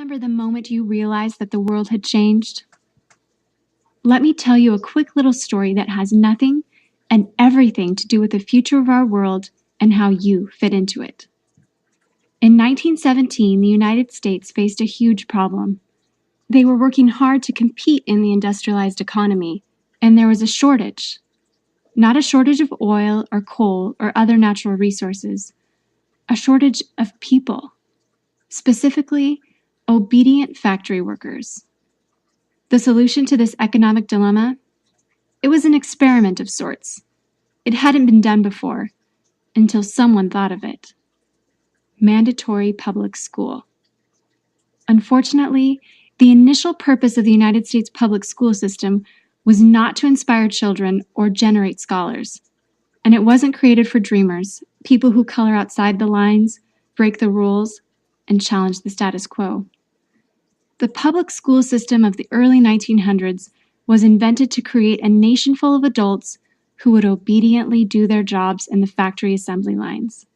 remember the moment you realized that the world had changed? Let me tell you a quick little story that has nothing and everything to do with the future of our world and how you fit into it. In 1917, the United States faced a huge problem. They were working hard to compete in the industrialized economy, and there was a shortage. Not a shortage of oil or coal or other natural resources, a shortage of people, specifically obedient factory workers. The solution to this economic dilemma? It was an experiment of sorts. It hadn't been done before, until someone thought of it. Mandatory public school. Unfortunately, the initial purpose of the United States public school system was not to inspire children or generate scholars. And it wasn't created for dreamers, people who color outside the lines, break the rules, and challenge the status quo. The public school system of the early 1900s was invented to create a nation full of adults who would obediently do their jobs in the factory assembly lines.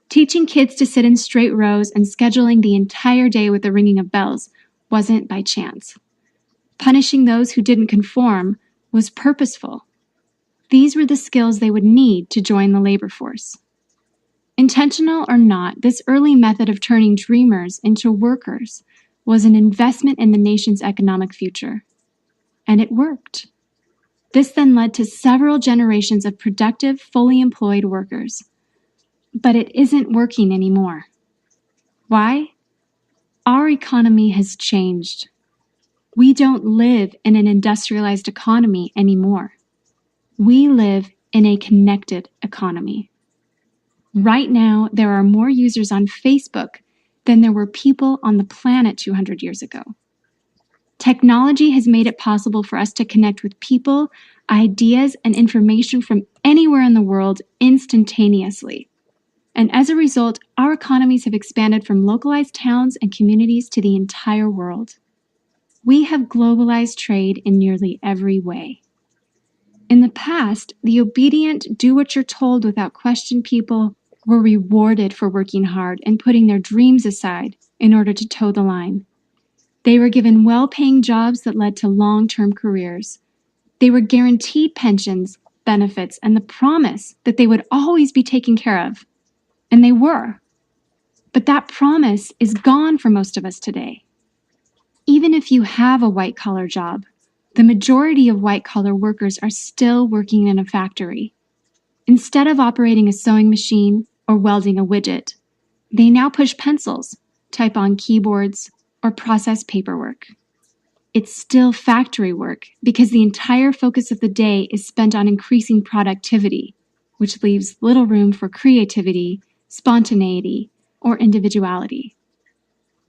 Teaching kids to sit in straight rows and scheduling the entire day with the ringing of bells wasn't by chance. Punishing those who didn't conform was purposeful. These were the skills they would need to join the labor force. Intentional or not, this early method of turning dreamers into workers was an investment in the nation's economic future. And it worked. This then led to several generations of productive, fully employed workers. But it isn't working anymore. Why? Our economy has changed. We don't live in an industrialized economy anymore. We live in a connected economy. Right now, there are more users on Facebook than there were people on the planet 200 years ago. Technology has made it possible for us to connect with people, ideas, and information from anywhere in the world instantaneously. And as a result, our economies have expanded from localized towns and communities to the entire world. We have globalized trade in nearly every way. In the past, the obedient, do-what-you're-told without question people were rewarded for working hard and putting their dreams aside in order to toe the line. They were given well-paying jobs that led to long-term careers. They were guaranteed pensions, benefits, and the promise that they would always be taken care of. And they were. But that promise is gone for most of us today. Even if you have a white-collar job, the majority of white-collar workers are still working in a factory. Instead of operating a sewing machine or welding a widget, they now push pencils, type on keyboards, or process paperwork. It's still factory work because the entire focus of the day is spent on increasing productivity, which leaves little room for creativity, spontaneity, or individuality.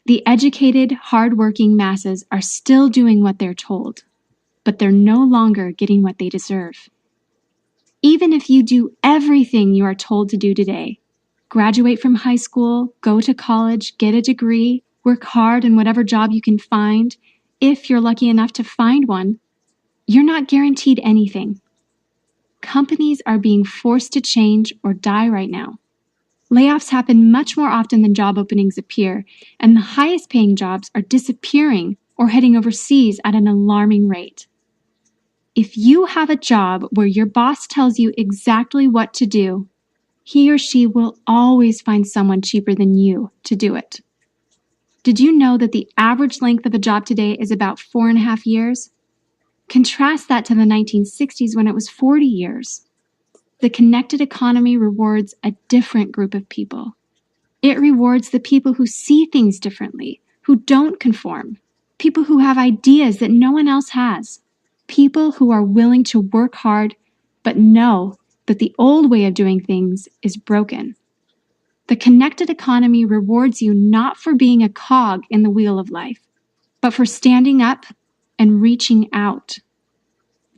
The educated, hardworking masses are still doing what they're told, but they're no longer getting what they deserve. Even if you do everything you are told to do today, graduate from high school, go to college, get a degree, work hard in whatever job you can find, if you're lucky enough to find one, you're not guaranteed anything. Companies are being forced to change or die right now. Layoffs happen much more often than job openings appear, and the highest paying jobs are disappearing or heading overseas at an alarming rate. If you have a job where your boss tells you exactly what to do, he or she will always find someone cheaper than you to do it. Did you know that the average length of a job today is about 4.5 years? Contrast that to the 1960s when it was 40 years. The connected economy rewards a different group of people. It rewards the people who see things differently, who don't conform, people who have ideas that no one else has, people who are willing to work hard but know that the old way of doing things is broken. The connected economy rewards you not for being a cog in the wheel of life, but for standing up and reaching out.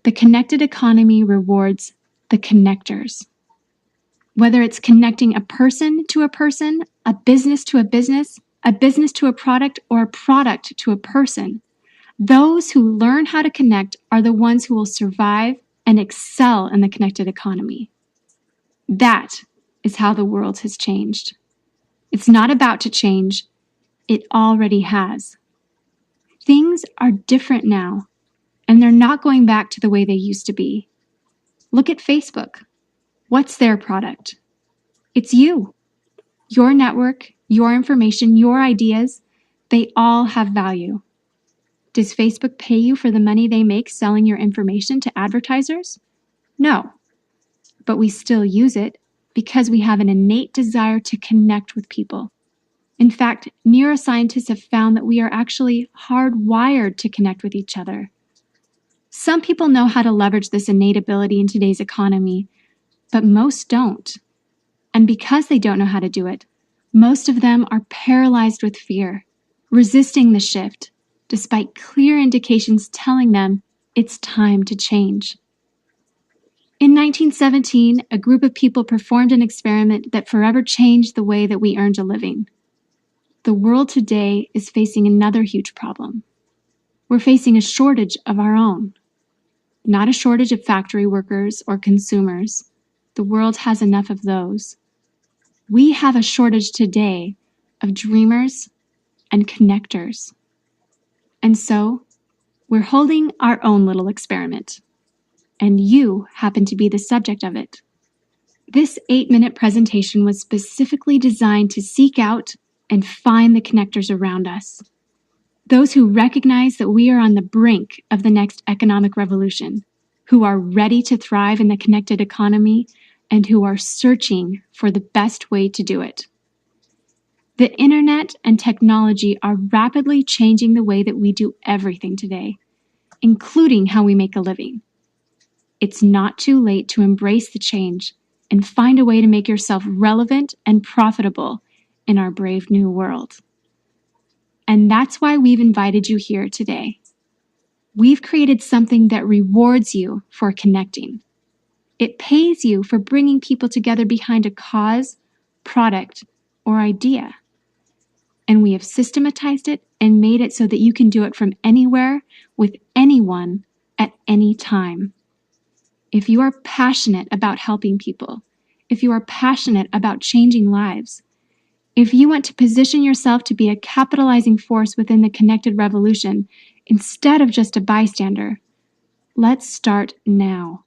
The connected economy rewards the connectors. Whether it's connecting a person to a person, a business to a business to a product, or a product to a person, those who learn how to connect are the ones who will survive and excel in the connected economy. That is how the world has changed. It's not about to change. It already has. Things are different now, and they're not going back to the way they used to be. Look at Facebook. What's their product? It's you. Your network, your information, your ideas, they all have value. Does Facebook pay you for the money they make selling your information to advertisers? No. But we still use it because we have an innate desire to connect with people. In fact, neuroscientists have found that we are actually hardwired to connect with each other. Some people know how to leverage this innate ability in today's economy, but most don't. And because they don't know how to do it, most of them are paralyzed with fear, resisting the shift, despite clear indications telling them it's time to change. In 1917, a group of people performed an experiment that forever changed the way that we earned a living. The world today is facing another huge problem. We're facing a shortage of our own. Not a shortage of factory workers or consumers. The world has enough of those. We have a shortage today of dreamers and connectors. And so, we're holding our own little experiment. And you happen to be the subject of it. This 8-minute presentation was specifically designed to seek out and find the connectors around us. Those who recognize that we are on the brink of the next economic revolution, who are ready to thrive in the connected economy, and who are searching for the best way to do it. The internet and technology are rapidly changing the way that we do everything today, including how we make a living. It's not too late to embrace the change and find a way to make yourself relevant and profitable in our brave new world. And that's why we've invited you here today. We've created something that rewards you for connecting. It pays you for bringing people together behind a cause, product, or idea. And we have systematized it and made it so that you can do it from anywhere with anyone at any time. If you are passionate about helping people, if you are passionate about changing lives, if you want to position yourself to be a capitalizing force within the connected revolution instead of just a bystander, let's start now.